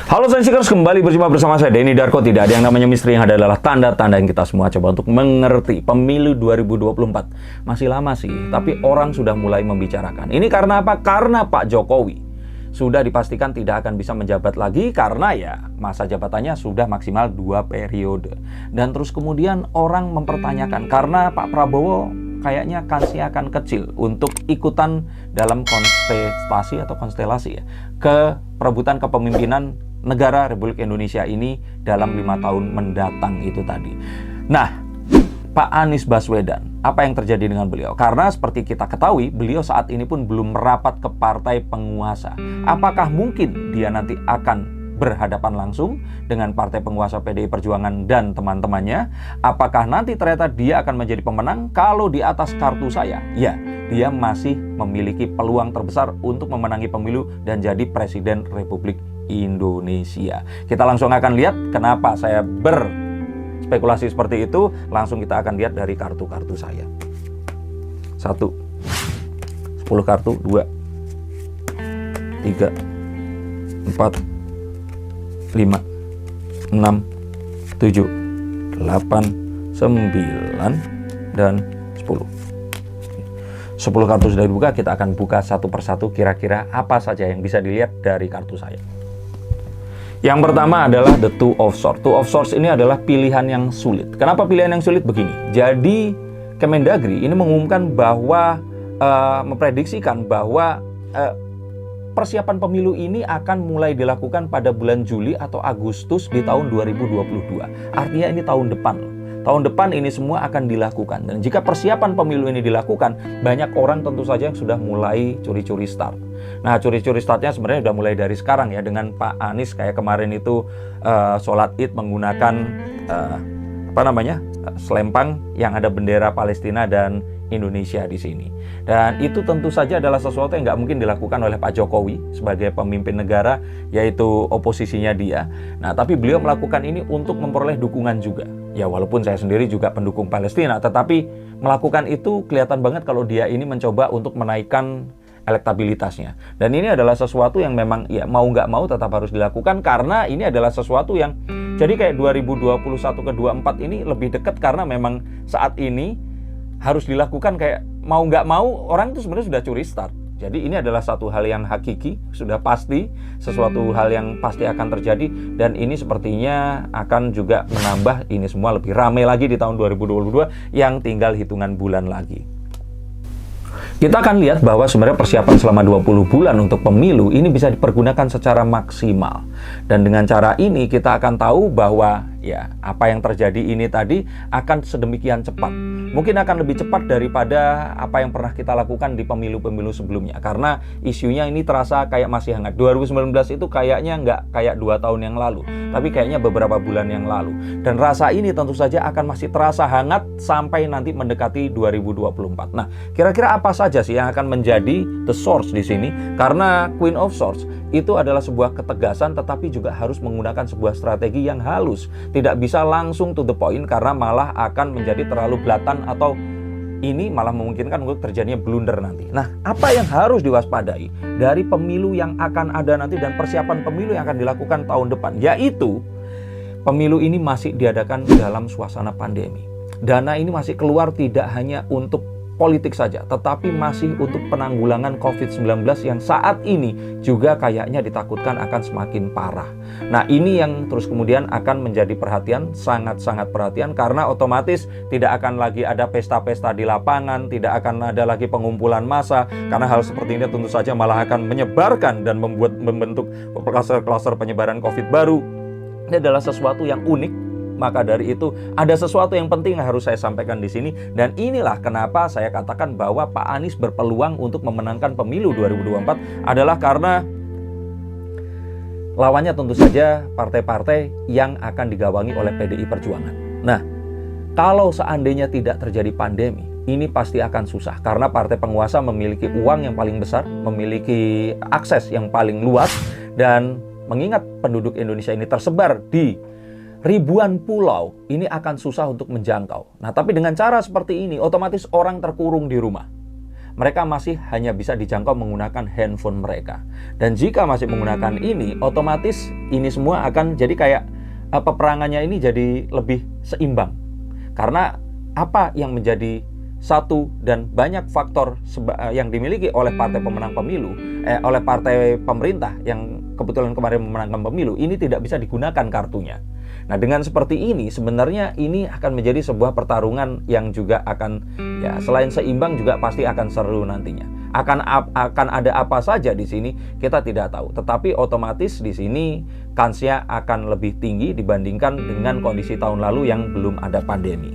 Halo Sensikers, kembali berjumpa bersama saya Denny Darko. Tidak ada yang namanya misteri, yang ada adalah tanda-tanda yang kita semua coba untuk mengerti. Pemilu 2024 masih lama sih, tapi orang sudah mulai membicarakan. Ini karena apa? Karena Pak Jokowi sudah dipastikan tidak akan bisa menjabat lagi karena ya masa jabatannya sudah maksimal 2 periode. Dan terus kemudian orang mempertanyakan karena Pak Prabowo kayaknya kansnya akan kecil untuk ikutan dalam kontestasi atau konstelasi ya ke perebutan kepemimpinan negara Republik Indonesia ini dalam 5 tahun mendatang itu tadi. Nah, Pak Anies Baswedan, apa yang terjadi dengan beliau? Karena seperti kita ketahui, beliau saat ini pun belum merapat ke partai penguasa. Apakah mungkin dia nanti akan berhadapan langsung dengan partai penguasa PDI Perjuangan dan teman-temannya? Apakah nanti ternyata dia akan menjadi pemenang? Kalau di atas kartu saya, ya, dia masih memiliki peluang terbesar untuk memenangi pemilu dan jadi Presiden Republik Indonesia. Kita langsung akan lihat kenapa saya berspekulasi seperti itu. Langsung kita akan lihat dari kartu-kartu saya. 1, 10 kartu, 2, 3, 4, 5, 6, 7, 8, 9, dan 10. 10 kartu sudah dibuka, kita akan buka satu persatu kira-kira apa saja yang bisa dilihat dari kartu saya. Yang pertama adalah the Two of Swords. Two of Swords ini adalah pilihan yang sulit. Kenapa pilihan yang sulit begini? Jadi Kemendagri ini mengumumkan bahwa memprediksikan bahwa persiapan pemilu ini akan mulai dilakukan pada bulan Juli atau Agustus di tahun 2022. Artinya ini tahun depan loh. Tahun depan ini semua akan dilakukan. Dan jika persiapan pemilu ini dilakukan, banyak orang tentu saja yang sudah mulai curi-curi start. Nah, curi-curi startnya sebenarnya sudah mulai dari sekarang ya. Dengan Pak Anies kayak kemarin itu sholat Id menggunakan selempang yang ada bendera Palestina dan Indonesia di sini. Dan itu tentu saja adalah sesuatu yang nggak mungkin dilakukan oleh Pak Jokowi sebagai pemimpin negara, yaitu oposisinya dia. Nah, tapi beliau melakukan ini untuk memperoleh dukungan juga. Ya, walaupun saya sendiri juga pendukung Palestina, tetapi melakukan itu kelihatan banget kalau dia ini mencoba untuk menaikkan elektabilitasnya. Dan ini adalah sesuatu yang memang ya mau nggak mau tetap harus dilakukan karena ini adalah sesuatu yang jadi kayak 2021 ke 24 ini lebih dekat karena memang saat ini harus dilakukan kayak mau nggak mau orang itu sebenarnya sudah curi start. Jadi ini adalah satu hal yang hakiki, sudah pasti, sesuatu hal yang pasti akan terjadi dan ini sepertinya akan juga menambah ini semua lebih ramai lagi di tahun 2022 yang tinggal hitungan bulan lagi. Kita akan lihat bahwa sebenarnya persiapan selama 20 bulan untuk pemilu ini bisa dipergunakan secara maksimal. Dan dengan cara ini kita akan tahu bahwa ya apa yang terjadi ini tadi akan sedemikian cepat. Mungkin akan lebih cepat daripada apa yang pernah kita lakukan di pemilu-pemilu sebelumnya. Karena isunya ini terasa kayak masih hangat. 2019 itu kayaknya nggak kayak 2 tahun yang lalu, tapi kayaknya beberapa bulan yang lalu. Dan rasa ini tentu saja akan masih terasa hangat sampai nanti mendekati 2024. Nah, kira-kira apa saja sih yang akan menjadi the source di sini? Karena Queen of Swords itu adalah sebuah ketegasan tetapi juga harus menggunakan sebuah strategi yang halus. Tidak bisa langsung to the point karena malah akan menjadi terlalu belatan atau ini malah memungkinkan untuk terjadinya blunder nanti. Nah, apa yang harus diwaspadai dari pemilu yang akan ada nanti dan persiapan pemilu yang akan dilakukan tahun depan? Yaitu pemilu ini masih diadakan dalam suasana pandemi. Dana ini masih keluar tidak hanya untuk politik saja, tetapi masih untuk penanggulangan COVID-19 yang saat ini juga kayaknya ditakutkan akan semakin parah. Nah, ini yang terus kemudian akan menjadi perhatian, sangat-sangat perhatian, karena otomatis tidak akan lagi ada pesta-pesta di lapangan, tidak akan ada lagi pengumpulan massa, karena hal seperti ini tentu saja malah akan menyebarkan dan membentuk kluster-kluster penyebaran COVID baru. Ini adalah sesuatu yang unik. Maka dari itu ada sesuatu yang penting yang harus saya sampaikan di sini dan inilah kenapa saya katakan bahwa Pak Anies berpeluang untuk memenangkan pemilu 2024 adalah karena lawannya tentu saja partai-partai yang akan digawangi oleh PDI Perjuangan. Nah, kalau seandainya tidak terjadi pandemi, ini pasti akan susah karena partai penguasa memiliki uang yang paling besar, memiliki akses yang paling luas dan mengingat penduduk Indonesia ini tersebar di ribuan pulau, ini akan susah untuk menjangkau. Nah, tapi dengan cara seperti ini, otomatis orang terkurung di rumah. mereka masih hanya bisa dijangkau menggunakan handphone mereka. Dan jika masih menggunakan ini, otomatis ini semua akan jadi kayak peperangannya ini jadi lebih seimbang. Karena apa yang menjadi satu dan banyak faktor yang dimiliki oleh partai pemenang pemilu, oleh partai pemerintah yang kebetulan kemarin memenangkan pemilu, ini tidak bisa digunakan kartunya. Nah, dengan seperti ini sebenarnya ini akan menjadi sebuah pertarungan yang juga akan, ya selain seimbang juga pasti akan seru nantinya. Akan ada apa saja di sini kita tidak tahu, tetapi otomatis di sini kansnya akan lebih tinggi dibandingkan dengan kondisi tahun lalu yang belum ada pandemi.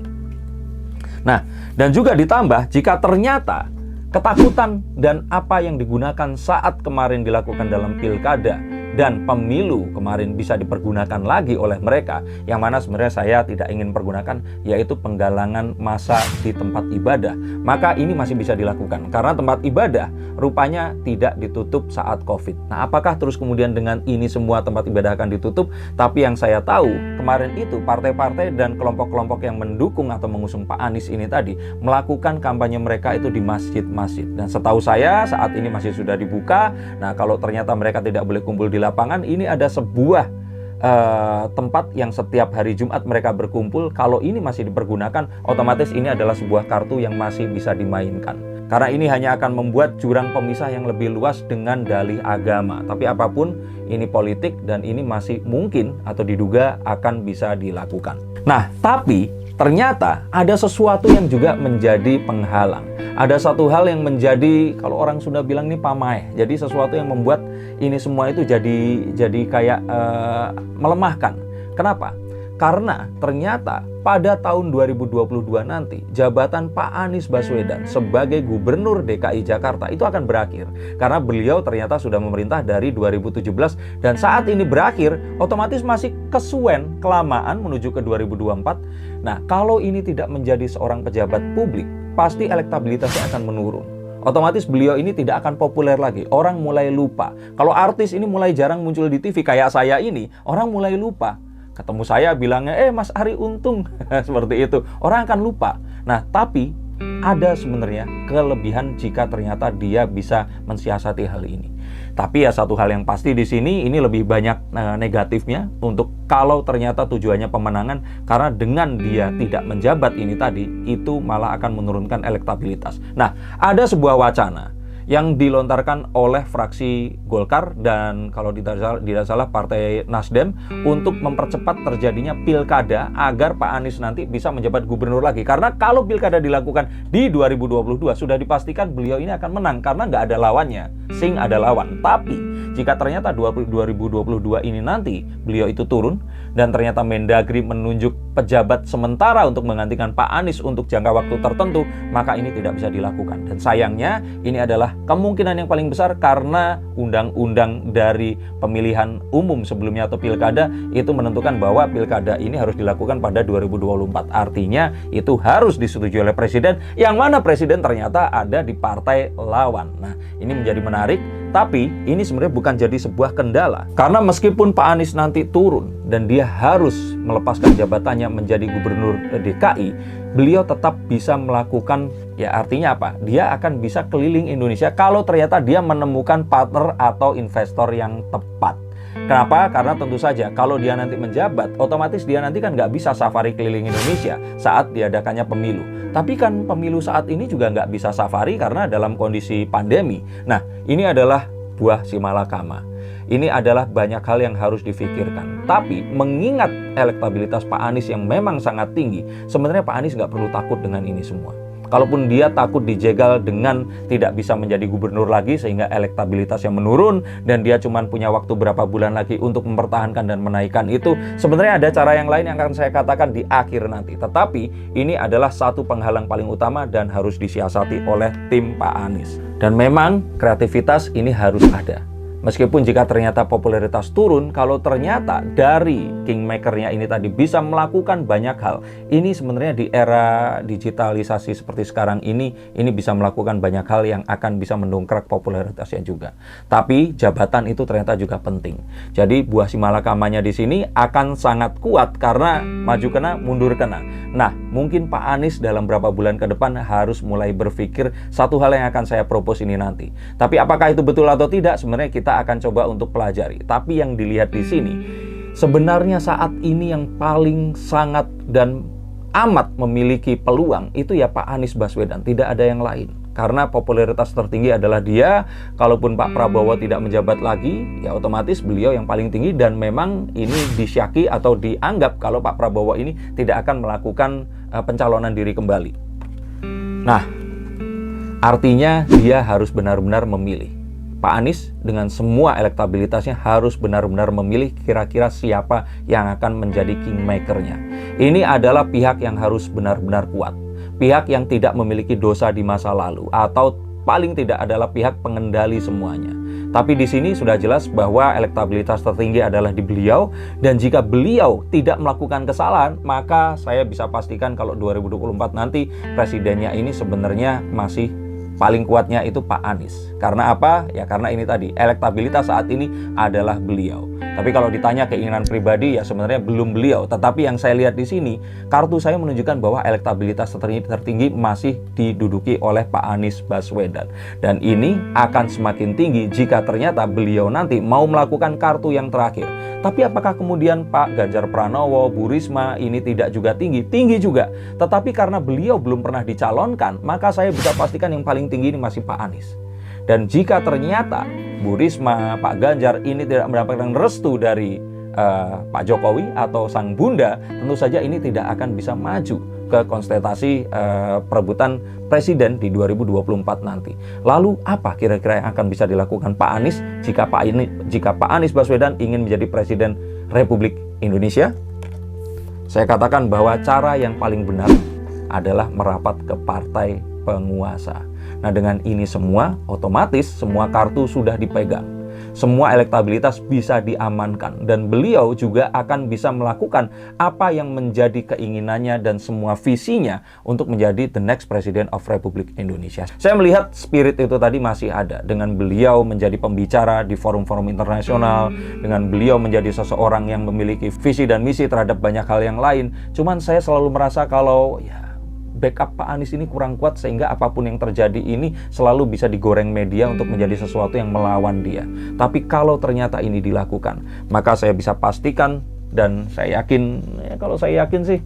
Nah, dan juga ditambah jika ternyata ketakutan dan apa yang digunakan saat kemarin dilakukan dalam pilkada dan pemilu kemarin bisa dipergunakan lagi oleh mereka, yang mana sebenarnya saya tidak ingin pergunakan, yaitu penggalangan massa di tempat ibadah. Maka ini masih bisa dilakukan karena tempat ibadah rupanya tidak ditutup saat COVID. Nah, apakah terus kemudian dengan ini semua tempat ibadah akan ditutup? Tapi yang saya tahu kemarin itu partai-partai dan kelompok-kelompok yang mendukung atau mengusung Pak Anies ini tadi melakukan kampanye mereka itu di masjid-masjid. Dan setahu saya saat ini masih sudah dibuka. Nah, kalau ternyata mereka tidak boleh kumpul di lapangan, ini ada sebuah tempat yang setiap hari Jumat mereka berkumpul. Kalau ini masih dipergunakan, otomatis ini adalah sebuah kartu yang masih bisa dimainkan. Karena ini hanya akan membuat jurang pemisah yang lebih luas dengan dalih agama. Tapi apapun, ini politik dan ini masih mungkin atau diduga akan bisa dilakukan. Nah, tapi ternyata ada sesuatu yang juga menjadi penghalang. Ada satu hal yang menjadi, kalau orang Sunda bilang ini pamaih. Jadi sesuatu yang membuat ini semua itu jadi kayak melemahkan. Kenapa? Karena ternyata pada tahun 2022 nanti jabatan Pak Anies Baswedan sebagai Gubernur DKI Jakarta itu akan berakhir. Karena beliau ternyata sudah memerintah dari 2017 dan saat ini berakhir, otomatis masih kesuwen kelamaan menuju ke 2024. Nah, kalau ini tidak menjadi seorang pejabat publik, pasti elektabilitasnya akan menurun. Otomatis beliau ini tidak akan populer lagi. Orang mulai lupa. Kalau artis ini mulai jarang muncul di TV kayak saya ini, orang mulai lupa. Ketemu saya bilangnya, Mas Arie Untung. Seperti itu. Orang akan lupa. Nah, tapi ada sebenarnya kelebihan jika ternyata dia bisa mensiasati hal ini. Tapi ya satu hal yang pasti di sini ini lebih banyak negatifnya untuk kalau ternyata tujuannya pemenangan, karena dengan dia tidak menjabat ini tadi itu malah akan menurunkan elektabilitas. Nah, ada sebuah wacana yang dilontarkan oleh fraksi Golkar dan kalau tidak salah Partai Nasdem untuk mempercepat terjadinya pilkada agar Pak Anies nanti bisa menjabat gubernur lagi. Karena kalau pilkada dilakukan di 2022 sudah dipastikan beliau ini akan menang karena nggak ada lawannya. Sing ada lawan. Tapi jika ternyata 2022 ini nanti beliau itu turun dan ternyata Mendagri menunjuk pejabat sementara untuk menggantikan Pak Anies untuk jangka waktu tertentu, maka ini tidak bisa dilakukan. Dan sayangnya ini adalah kemungkinan yang paling besar karena undang-undang dari pemilihan umum sebelumnya atau pilkada itu menentukan bahwa pilkada ini harus dilakukan pada 2024. Artinya itu harus disetujui oleh presiden, yang mana presiden ternyata ada di partai lawan. Nah, ini menjadi menarik. Tapi ini sebenarnya bukan jadi sebuah kendala. Karena meskipun Pak Anies nanti turun dan dia harus melepaskan jabatannya menjadi gubernur DKI, beliau tetap bisa melakukan, ya artinya apa? Dia akan bisa keliling Indonesia kalau ternyata dia menemukan partner atau investor yang tepat. Kenapa? Karena tentu saja kalau dia nanti menjabat, otomatis dia nanti kan nggak bisa safari keliling Indonesia saat diadakannya pemilu. Tapi kan pemilu saat ini juga nggak bisa safari karena dalam kondisi pandemi. Nah, ini adalah buah si malakama. Ini adalah banyak hal yang harus difikirkan. Tapi mengingat elektabilitas Pak Anies yang memang sangat tinggi, sebenarnya Pak Anies nggak perlu takut dengan ini semua. Kalaupun dia takut dijegal dengan tidak bisa menjadi gubernur lagi sehingga elektabilitasnya menurun dan dia cuma punya waktu berapa bulan lagi untuk mempertahankan dan menaikkan itu, sebenarnya ada cara yang lain yang akan saya katakan di akhir nanti. Tetapi ini adalah satu penghalang paling utama dan harus disiasati oleh tim Pak Anies. Dan memang kreativitas ini harus ada. Meskipun jika ternyata popularitas turun, kalau ternyata dari kingmaker-nya ini tadi bisa melakukan banyak hal, ini sebenarnya di era digitalisasi seperti sekarang ini bisa melakukan banyak hal yang akan bisa mendongkrak popularitasnya juga. Tapi jabatan itu ternyata juga penting. Jadi buah simalakamanya di sini akan sangat kuat karena maju kena, mundur kena. Nah, mungkin Pak Anies dalam beberapa bulan ke depan harus mulai berpikir satu hal yang akan saya propose ini nanti. Tapi apakah itu betul atau tidak, sebenarnya kita akan coba untuk pelajari. Tapi yang dilihat di sini, sebenarnya saat ini yang paling sangat dan amat memiliki peluang itu ya Pak Anies Baswedan, tidak ada yang lain. Karena popularitas tertinggi adalah dia. Kalaupun Pak Prabowo tidak menjabat lagi, ya otomatis beliau yang paling tinggi, dan memang ini disyaki atau dianggap kalau Pak Prabowo ini tidak akan melakukan pencalonan diri kembali. Nah, artinya dia harus benar-benar memilih. Pak Anies dengan semua elektabilitasnya harus benar-benar memilih kira-kira siapa yang akan menjadi kingmaker-nya. Ini adalah pihak yang harus benar-benar kuat. Pihak yang tidak memiliki dosa di masa lalu, atau paling tidak adalah pihak pengendali semuanya. Tapi di sini sudah jelas bahwa elektabilitas tertinggi adalah di beliau, dan jika beliau tidak melakukan kesalahan, maka saya bisa pastikan kalau 2024 nanti presidennya ini sebenarnya masih paling kuatnya itu Pak Anies. Karena apa? Ya karena ini tadi, elektabilitas saat ini adalah beliau. Tapi kalau ditanya keinginan pribadi, ya sebenarnya belum beliau. Tetapi yang saya lihat di sini, kartu saya menunjukkan bahwa elektabilitas tertinggi masih diduduki oleh Pak Anies Baswedan. Dan ini akan semakin tinggi jika ternyata beliau nanti mau melakukan kartu yang terakhir. Tapi apakah kemudian Pak Ganjar Pranowo, Bu Risma ini tidak juga tinggi? Tinggi juga. Tetapi karena beliau belum pernah dicalonkan, maka saya bisa pastikan yang paling tinggi ini masih Pak Anies. Dan jika ternyata Bu Risma, Pak Ganjar ini tidak mendapatkan restu dari Pak Jokowi atau sang bunda, tentu saja ini tidak akan bisa maju ke kontestasi perebutan presiden di 2024 nanti. Lalu apa kira-kira yang akan bisa dilakukan Pak Anies jika Pak Anies Baswedan ingin menjadi presiden Republik Indonesia? Saya katakan bahwa cara yang paling benar adalah merapat ke partai penguasa. Nah, dengan ini semua, otomatis semua kartu sudah dipegang. Semua elektabilitas bisa diamankan, dan beliau juga akan bisa melakukan apa yang menjadi keinginannya dan semua visinya untuk menjadi the next President of Republik Indonesia. Saya melihat spirit itu tadi masih ada, dengan beliau menjadi pembicara di forum-forum internasional, dengan beliau menjadi seseorang yang memiliki visi dan misi terhadap banyak hal yang lain. Cuman saya selalu merasa kalau backup Pak Anies ini kurang kuat, sehingga apapun yang terjadi ini selalu bisa digoreng media untuk menjadi sesuatu yang melawan dia. Tapi kalau ternyata ini dilakukan, maka saya bisa pastikan, dan saya yakin, kalau saya yakin sih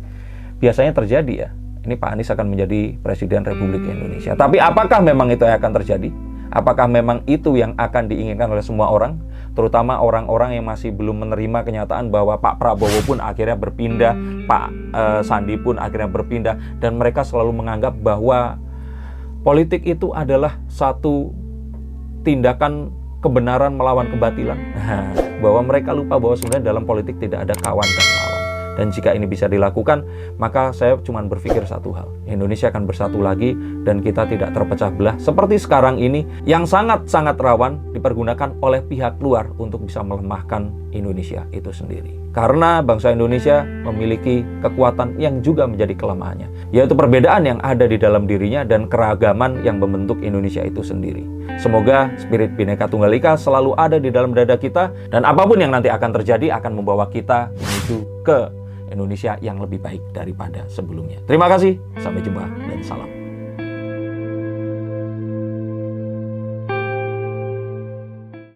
biasanya terjadi ini Pak Anies akan menjadi Presiden Republik Indonesia. Tapi apakah memang itu yang akan terjadi? Apakah memang itu yang akan diinginkan oleh semua orang? Terutama orang-orang yang masih belum menerima kenyataan bahwa Pak Prabowo pun akhirnya berpindah, Pak Sandi pun akhirnya berpindah, dan mereka selalu menganggap bahwa politik itu adalah satu tindakan kebenaran melawan kebatilan. Bahwa mereka lupa bahwa sebenarnya dalam politik tidak ada kawan dan lawan. Dan jika ini bisa dilakukan, maka saya cuma berpikir satu hal. Indonesia akan bersatu lagi dan kita tidak terpecah belah seperti sekarang ini, yang sangat-sangat rawan dipergunakan oleh pihak luar untuk bisa melemahkan Indonesia itu sendiri. Karena bangsa Indonesia memiliki kekuatan yang juga menjadi kelemahannya, yaitu perbedaan yang ada di dalam dirinya dan keragaman yang membentuk Indonesia itu sendiri. Semoga spirit Bhinneka Tunggal Ika selalu ada di dalam dada kita, dan apapun yang nanti akan terjadi akan membawa kita menuju ke Indonesia yang lebih baik daripada sebelumnya. Terima kasih, sampai jumpa dan salam.